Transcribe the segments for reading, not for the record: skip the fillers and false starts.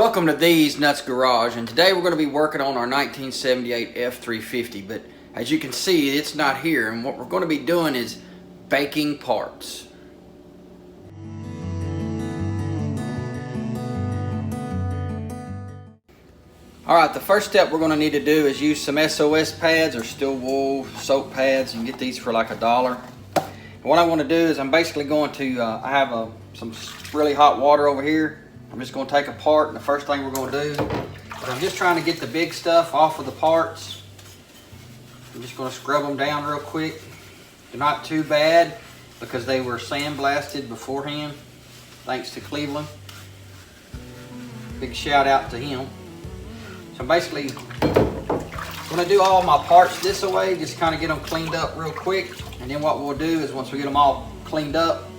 Welcome to Thez Nutz Garage, and today we're going to be working on our 1978 F-350, but as you can see, it's not here, and what we're going to be doing is baking parts. Alright, the first step we're going to need to do is use some SOS pads or steel wool soap pads. You can get these for like $1. And what I want to do is I'm basically going to, I have some really hot water over here. I'm just going to take a part, and the first thing we're going to do is I'm just trying to get the big stuff off of the parts. I'm just going to scrub them down real quick. They're not too bad because they were sandblasted beforehand, thanks to Cleveland. Big shout out to him. So I'm basically going to do all my parts this way, just kind of get them cleaned up real quick. And then what we'll do is once we get them all cleaned up,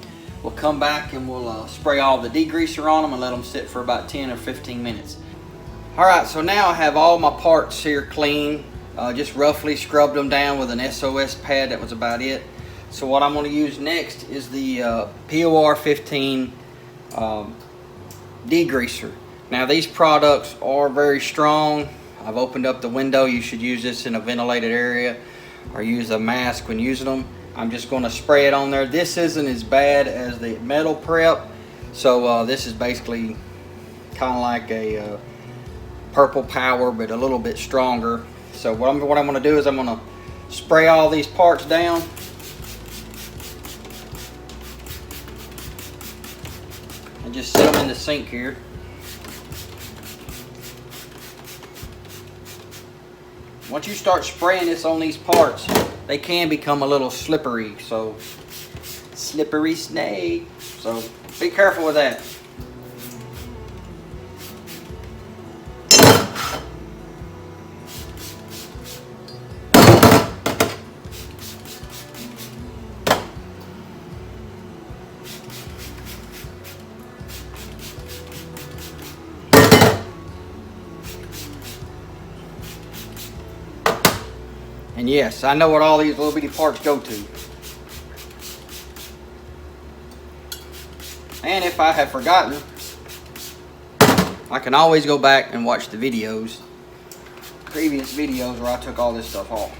we'll come back and we'll spray all the degreaser on them and let them sit for about 10 or 15 minutes. Alright, so now I have all my parts here clean. Just roughly scrubbed them down with an SOS pad. That was about it. So what I'm going to use next is the POR15 degreaser. Now these products are very strong. I've opened up the window. You should use this in a ventilated area or use a mask when using them. I'm just going to spray it on there. This isn't as bad as the metal prep, so this is basically kind of like a purple power, but a little bit stronger. So what I'm going to do is I'm going to spray all these parts down. And just set them in the sink here. Once you start spraying this on these parts, they can become a little slippery, so slippery snake. So be careful with that. And yes, I know what all these little bitty parts go to. And if I have forgotten, I can always go back and watch the videos, previous videos where I took all this stuff off.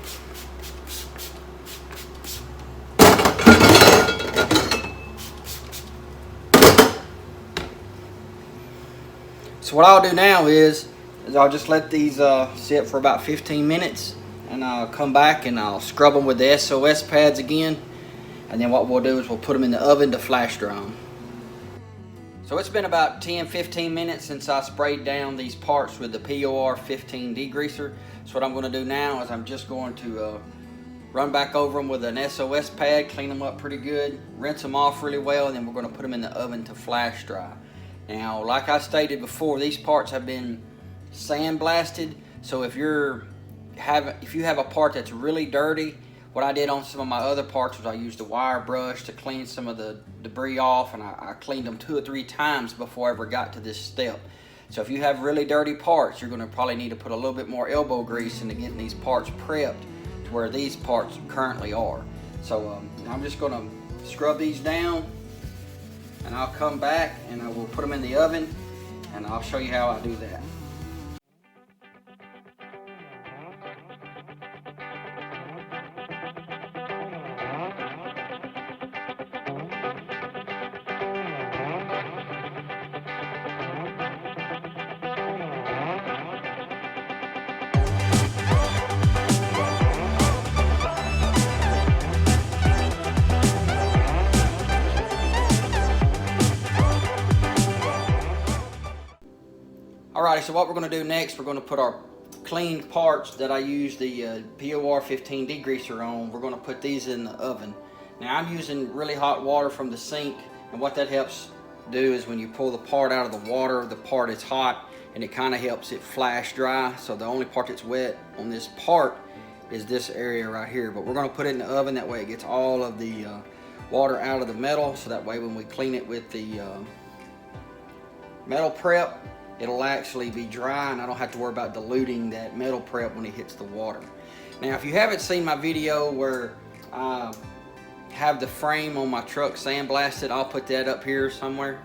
So what I'll do now is I'll just let these sit for about 15 minutes. And I'll come back and I'll scrub them with the SOS pads again. And then what we'll do is we'll put them in the oven to flash dry them. So it's been about 10-15 minutes since I sprayed down these parts with the POR15 degreaser. So what I'm going to do now is I'm just going to run back over them with an SOS pad, clean them up pretty good, rinse them off really well, and then we're going to put them in the oven to flash dry. Now, like I stated before, these parts have been sandblasted. So if you have a part that's really dirty, what I did on some of my other parts was I used a wire brush to clean some of the debris off, and I cleaned them 2 or 3 times before I ever got to this step. So if you have really dirty parts, you're going to probably need to put a little bit more elbow grease into getting these parts prepped to where these parts currently are. So I'm just going to scrub these down, and I'll come back and I will put them in the oven, and I'll show you how I do that. Alrighty, so what we're going to do next, we're going to put our cleaned parts that I used the POR15 degreaser on, we're going to put these in the oven. Now I'm using really hot water from the sink, and what that helps do is when you pull the part out of the water, the part is hot, and it kind of helps it flash dry. So the only part that's wet on this part is this area right here. But we're going to put it in the oven, that way it gets all of the water out of the metal, so that way when we clean it with the metal prep, it'll actually be dry and I don't have to worry about diluting that metal prep when it hits the water. Now if you haven't seen my video where I have the frame on my truck sandblasted, I'll put that up here somewhere.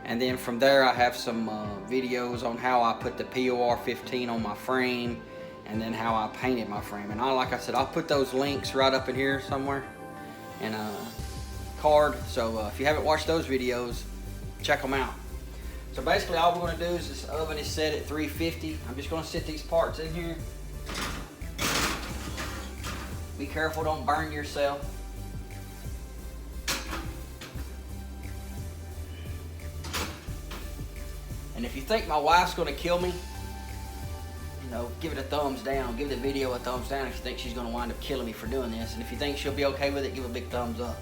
And then from there I have some videos on how I put the POR15 on my frame, and then how I painted my frame. And like I said, I'll put those links right up in here somewhere in a card. So if you haven't watched those videos, check them out. So basically all we're going to do is, this oven is set at 350. I'm just going to sit these parts in here. Be careful, don't burn yourself. And if you think my wife's going to kill me, you know, give it a thumbs down. Give the video a thumbs down if you think she's going to wind up killing me for doing this. And if you think she'll be okay with it, give a big thumbs up.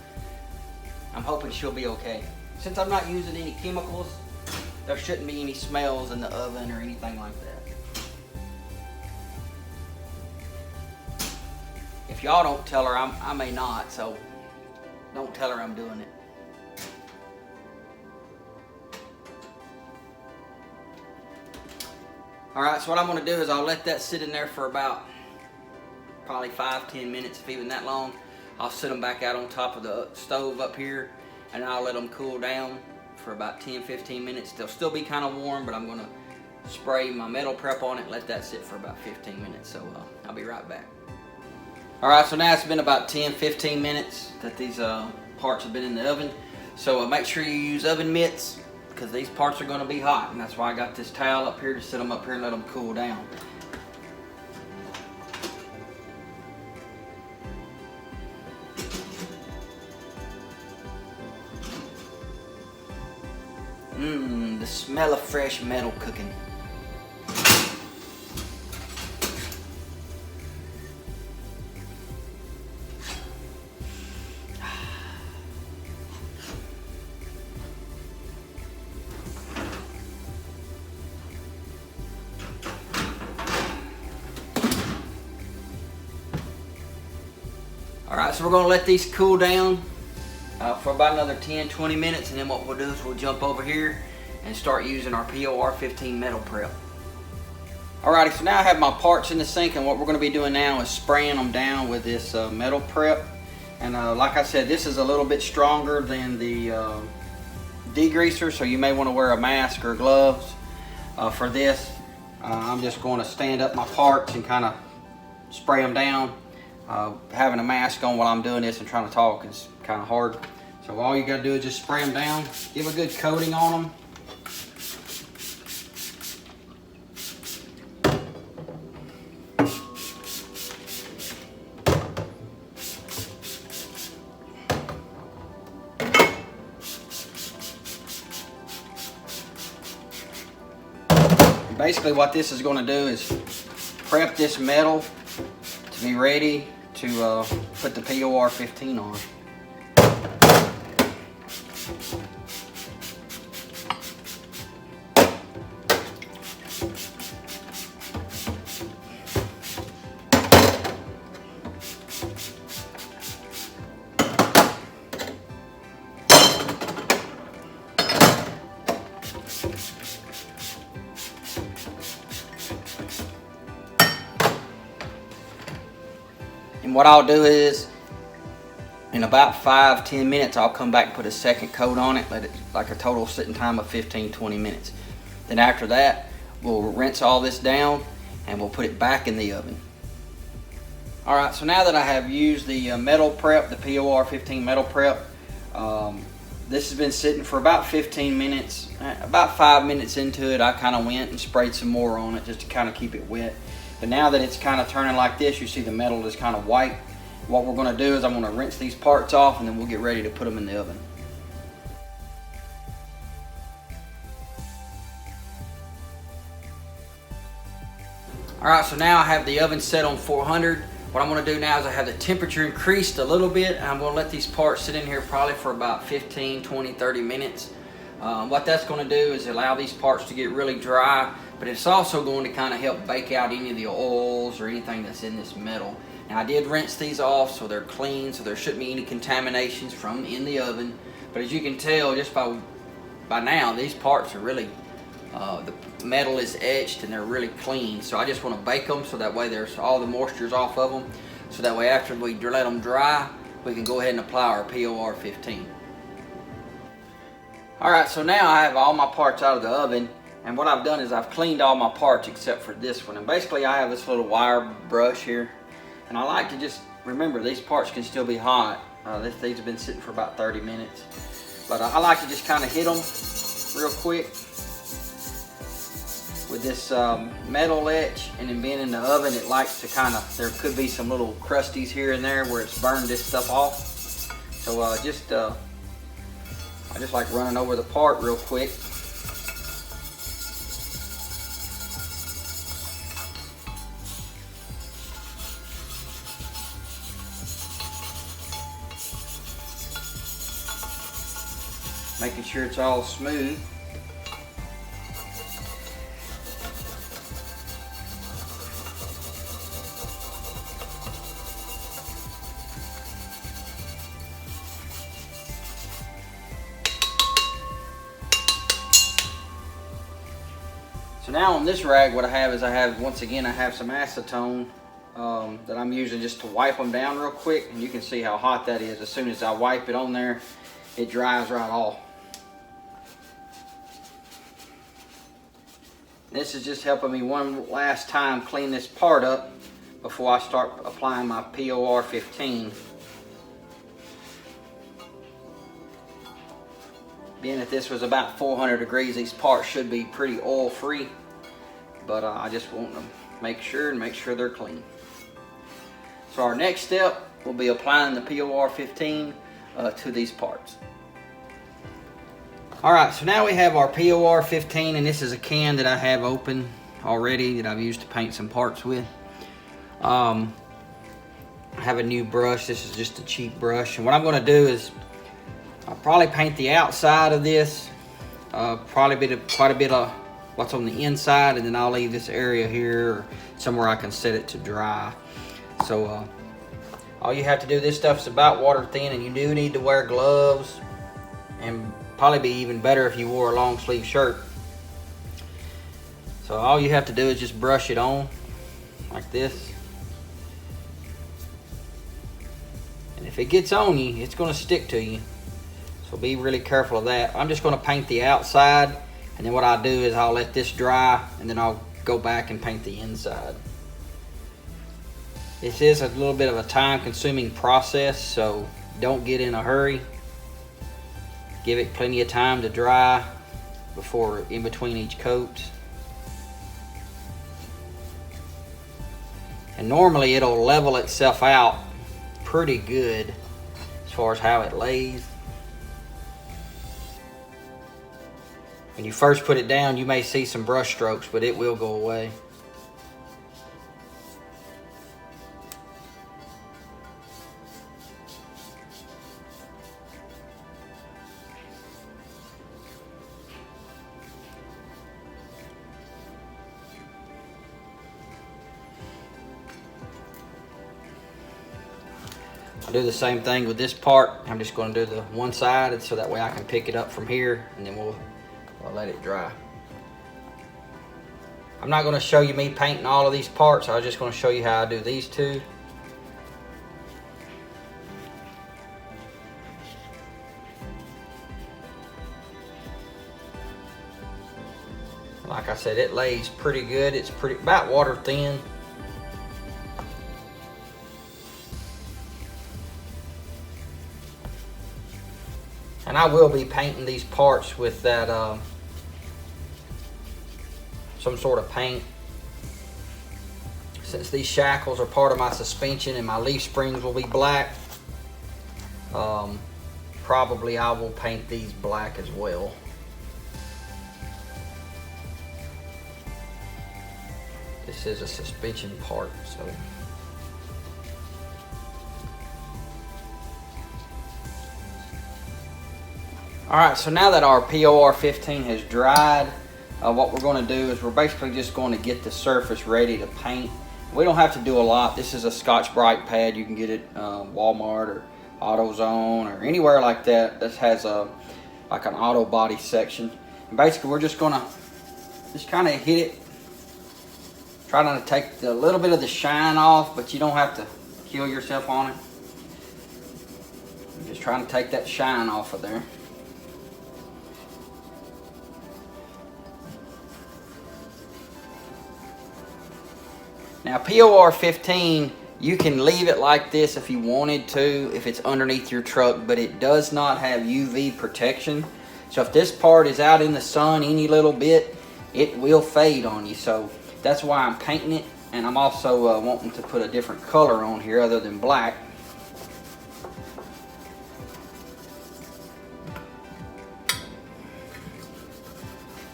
I'm hoping she'll be okay. Since I'm not using any chemicals, there shouldn't be any smells in the oven or anything like that. If y'all don't tell her, I may not, so don't tell her I'm doing it. Alright, so what I'm going to do is I'll let that sit in there for about probably 5-10 minutes, if even that long. I'll sit them back out on top of the stove up here, and I'll let them cool down for about 10-15 minutes. They'll still be kind of warm, but I'm going to spray my metal prep on it and let that sit for about 15 minutes. So I'll be right back. Alright, so now it's been about 10-15 minutes that these parts have been in the oven. So make sure you use oven mitts, because these parts are going to be hot, and that's why I got this towel up here to sit them up here and let them cool down. The smell of fresh metal cooking. Alright, so we're going to let these cool down for about another 10-20 minutes, and then what we'll do is we'll jump over here and start using our POR15 metal prep. Alrighty, so now I have my parts in the sink, and what we're going to be doing now is spraying them down with this metal prep. And like I said, this is a little bit stronger than the degreaser, so you may want to wear a mask or gloves for this. I'm just going to stand up my parts and kind of spray them down. Having a mask on while I'm doing this and trying to talk is kind of hard. So all you got to do is just spray them down, give a good coating on them. Basically what this is going to do is prep this metal to be ready to put the POR15 on. And what I'll do is, in about 5-10 minutes, I'll come back and put a second coat on it, let it like a total sitting time of 15-20 minutes. Then after that, we'll rinse all this down and we'll put it back in the oven. Alright, so now that I have used the metal prep, the POR15 metal prep, this has been sitting for about 15 minutes. About 5 minutes into it, I kind of went and sprayed some more on it just to kind of keep it wet. But now that it's kind of turning like this, you see the metal is kind of white. What we're going to do is I'm going to rinse these parts off, and then we'll get ready to put them in the oven. Alright, so now I have the oven set on 400. What I'm going to do now is I have the temperature increased a little bit, and I'm going to let these parts sit in here probably for about 15, 20, 30 minutes. What that's going to do is allow these parts to get really dry, but it's also going to kind of help bake out any of the oils or anything that's in this metal. Now I did rinse these off so they're clean, so there shouldn't be any contaminations from in the oven. But as you can tell just by now, these parts are really, the metal is etched and they're really clean. So I just want to bake them so that way there's all the moisture's off of them. So that way after we let them dry, we can go ahead and apply our POR15. Alright, so now I have all my parts out of the oven, and what I've done is I've cleaned all my parts except for this one. And basically I have this little wire brush here, and I like to just remember these parts can still be hot. These have been sitting for about 30 minutes. But I like to just kind of hit them real quick with this metal etch, and then being in the oven, it likes to kind of, there could be some little crusties here and there where it's burned this stuff off. So I just like running over the part real quick. Making sure it's all smooth. So now on this rag, what I have is I have some acetone that I'm using just to wipe them down real quick, and you can see how hot that is. As soon as I wipe it on there, it dries right off. This is just helping me one last time clean this part up before I start applying my POR15. Being that this was about 400 degrees, these parts should be pretty oil free, but I just want to make sure they're clean. So our next step will be applying the POR15 to these parts. Alright, so now we have our POR15, and this is a can that I have open already that I've used to paint some parts with. I have a new brush. This is just a cheap brush, and what I'm going to do is I'll probably paint the outside of this, quite a bit of what's on the inside, and then I'll leave this area here or somewhere I can set it to dry. So all you have to do, this stuff is about water thin, and you do need to wear gloves, and probably be even better if you wore a long sleeve shirt. So all you have to do is just brush it on like this, and if it gets on you, it's going to stick to you, so be really careful of that. I'm just going to paint the outside, and then what I'll do is I'll let this dry, and then I'll go back and paint the inside. This is a little bit of a time-consuming process, so don't get in a hurry. Give it plenty of time to dry before in between each coat. And normally it'll level itself out pretty good as far as how it lays. When you first put it down, you may see some brush strokes, but it will go away. I'll do the same thing with this part. I'm just going to do the one side so that way I can pick it up from here, and then we'll let it dry. I'm not going to show you me painting all of these parts. I'm just going to show you how I do these two. Like I said, it lays pretty good. It's about water thin. And I will be painting these parts with that some sort of paint. Since these shackles are part of my suspension and my leaf springs will be black, probably I will paint these black as well. This is a suspension part, so. Alright, so now that our POR15 has dried, what we're going to do is we're basically just going to get the surface ready to paint. We don't have to do a lot. This is a Scotch-Brite pad. You can get it Walmart or AutoZone or anywhere like that. This has like an auto body section. And basically we're just going to just kind of hit it. Try not to take a little bit of the shine off, but you don't have to kill yourself on it. I'm just trying to take that shine off of there. Now POR15, you can leave it like this if you wanted to, if it's underneath your truck, but it does not have UV protection. So if this part is out in the sun any little bit, it will fade on you. So that's why I'm painting it, and I'm also wanting to put a different color on here other than black.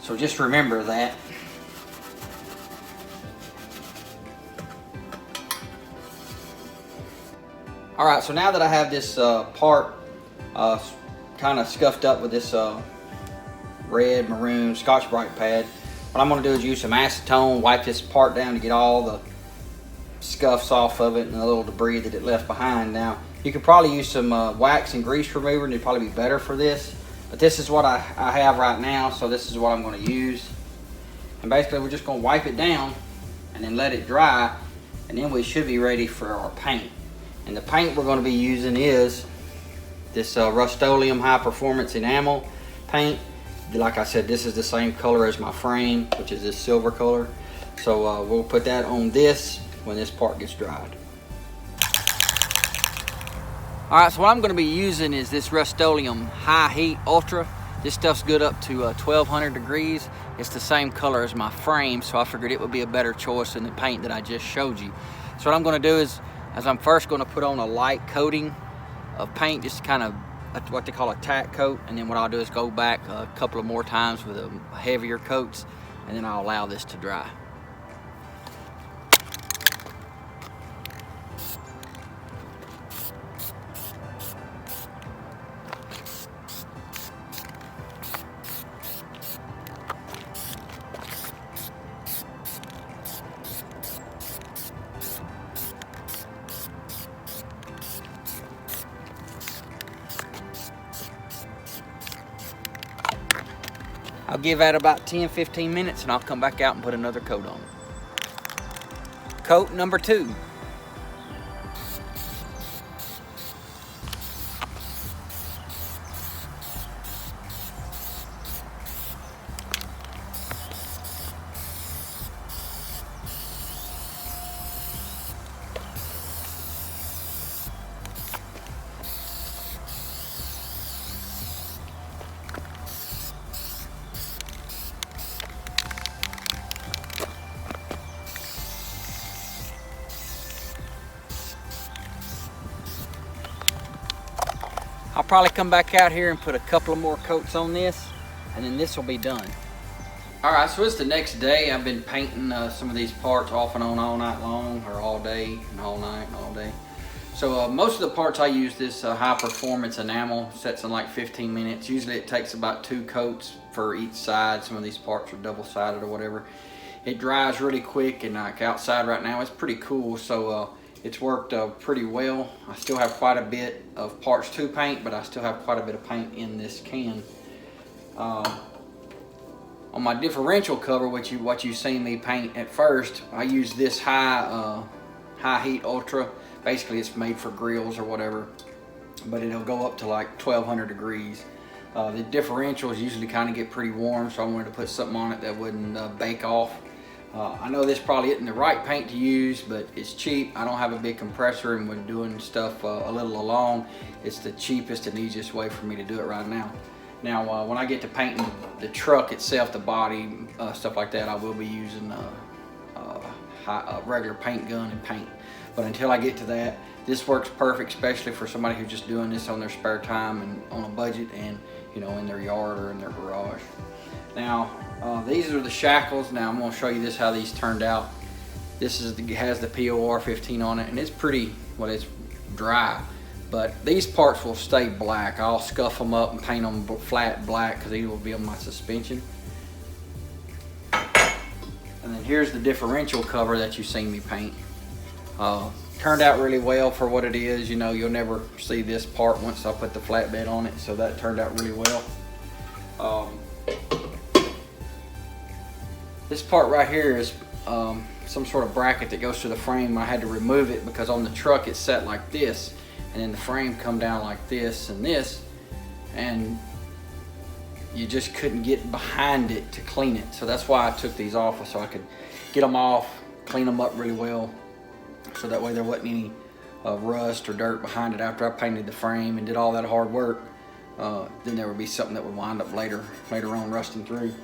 So just remember that. Alright, so now that I have this part kind of scuffed up with this red, maroon Scotch-Brite pad, what I'm going to do is use some acetone, wipe this part down to get all the scuffs off of it and the little debris that it left behind. Now, you could probably use some wax and grease remover, and it'd probably be better for this. But this is what I have right now, so this is what I'm going to use. And basically, we're just going to wipe it down and then let it dry, and then we should be ready for our paint. And the paint we're going to be using is this Rust-Oleum high performance enamel paint. Like I said, this is the same color as my frame, which is this silver color. So we'll put that on this when this part gets dried. Alright, so what I'm going to be using is this Rust-Oleum High Heat Ultra. This stuff's good up to 1200 degrees. It's the same color as my frame, so I figured it would be a better choice than the paint that I just showed you. So what I'm going to do is I'm first going to put on a light coating of paint, just kind of what they call a tack coat, and then what I'll do is go back a couple of more times with heavier coats, and then I'll allow this to dry. I'll give that about 10-15 minutes, and I'll come back out and put another coat on it. Coat number 2. I'll probably come back out here and put a couple of more coats on this, and then this will be done. Alright, so it's the next day. I've been painting some of these parts off and on all night long, or all day and all night and all day. So most of the parts I use this high performance enamel, sets in like 15 minutes. Usually it takes about 2 coats for each side. Some of these parts are double-sided or whatever. It dries really quick, and like outside right now it's pretty cool, so it's worked pretty well. I still have quite a bit of parts to paint, but I still have quite a bit of paint in this can. On my differential cover, what you seen me paint at first, I use this high heat ultra. Basically, it's made for grills or whatever, but it'll go up to like 1200 degrees. The differentials usually kind of get pretty warm, so I wanted to put something on it that wouldn't bake off. I know this probably isn't the right paint to use, but it's cheap. I don't have a big compressor, and when doing stuff a little along, it's the cheapest and easiest way for me to do it right now. Now, when I get to painting the truck itself, the body, stuff like that, I will be using a regular paint gun and paint. But until I get to that, this works perfect, especially for somebody who's just doing this on their spare time and on a budget, and in their yard or in their garage. Now, these are the shackles. Now I'm going to show you this, how these turned out. This has the POR15 on it, and it's pretty, well, it's dry, but these parts will stay black. I'll scuff them up and paint them flat black, because these will be on my suspension. And then here's the differential cover that you've seen me paint. Turned out really well for what it is. You'll never see this part once I put the flatbed on it, so that turned out really well. This part right here is some sort of bracket that goes to the frame. I had to remove it because on the truck it's set like this, and then the frame come down like this and this, and you just couldn't get behind it to clean it. So that's why I took these off, so I could get them off, clean them up really well, so that way there wasn't any rust or dirt behind it after I painted the frame and did all that hard work. Then there would be something that would wind up later on rusting through.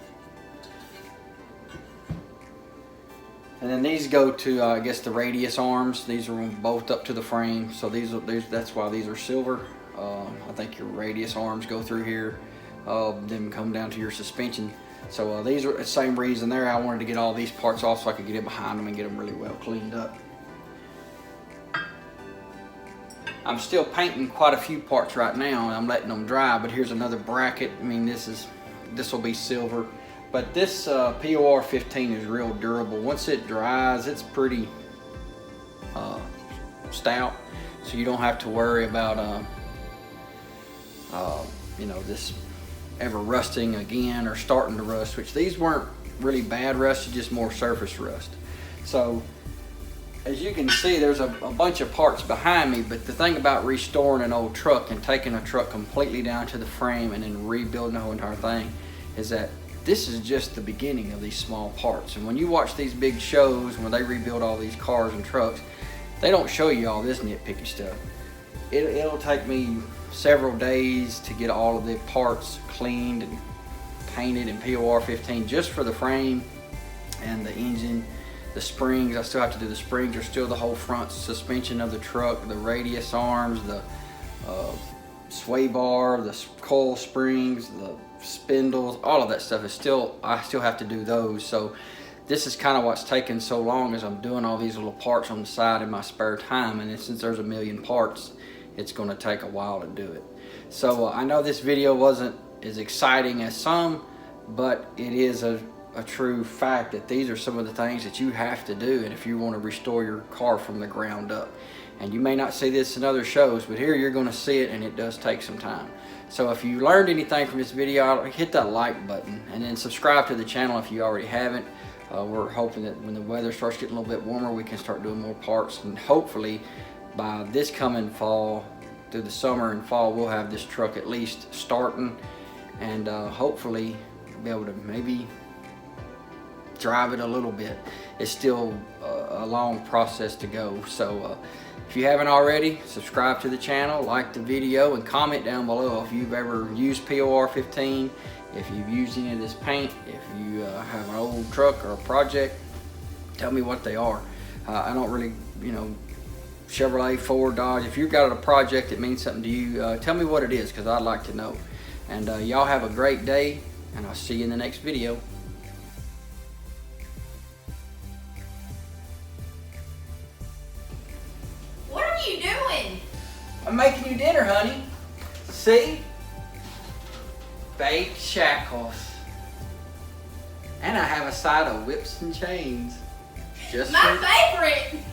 And then these go to I guess the radius arms. These are both up to the frame, so that's why these are silver. I think your radius arms go through here, then come down to your suspension. So these are the same reason there. I wanted to get all these parts off so I could get in behind them and get them really well cleaned up. I'm still painting quite a few parts right now, and I'm letting them dry, but here's another bracket. I mean, this will be silver, but this POR15 is real durable. Once it dries, it's pretty stout, so you don't have to worry about you know, this ever rusting again or starting to rust, which these weren't really bad rust, just more surface rust. So as you can see, there's a bunch of parts behind me, but the thing about restoring an old truck and taking a truck completely down to the frame and then rebuilding the whole entire thing is that this is just the beginning of these small parts. And when you watch these big shows where they rebuild all these cars and trucks, they don't show you all this nitpicky stuff. It'll take me several days to get all of the parts cleaned and painted in POR15 just for the frame and the engine. The springs, I still have to do the springs, are still the whole front suspension of the truck, the radius arms, the sway bar, the coil springs, the spindles, all of that stuff is still, I still have to do those. So this is kind of what's taking so long, as I'm doing all these little parts on the side in my spare time, and since there's a million parts, it's going to take a while to do it. So I know this video wasn't as exciting as some, but it is a true fact that these are some of the things that you have to do, and if you want to restore your car from the ground up. And you may not see this in other shows, but here you're going to see it, and it does take some time. So if you learned anything from this video, hit that like button and then subscribe to the channel if you already haven't. We're hoping that when the weather starts getting a little bit warmer, we can start doing more parts, and hopefully by this coming fall, through the summer and fall, we'll have this truck at least starting, and hopefully be able to maybe drive it a little bit. It's still a long process to go. So if you haven't already, subscribe to the channel, like the video, and comment down below if you've ever used POR15, if you've used any of this paint, if you have an old truck or a project. Tell me what they are. I don't really, you know, Chevrolet, Ford, Dodge, if you've got a project that means something to you, tell me what it is, because I'd like to know. And y'all have a great day, and I'll see you in the next video. What are you doing? I'm making you dinner, honey. See? Baked shackles. And I have a side of whips and chains. Just My favorite!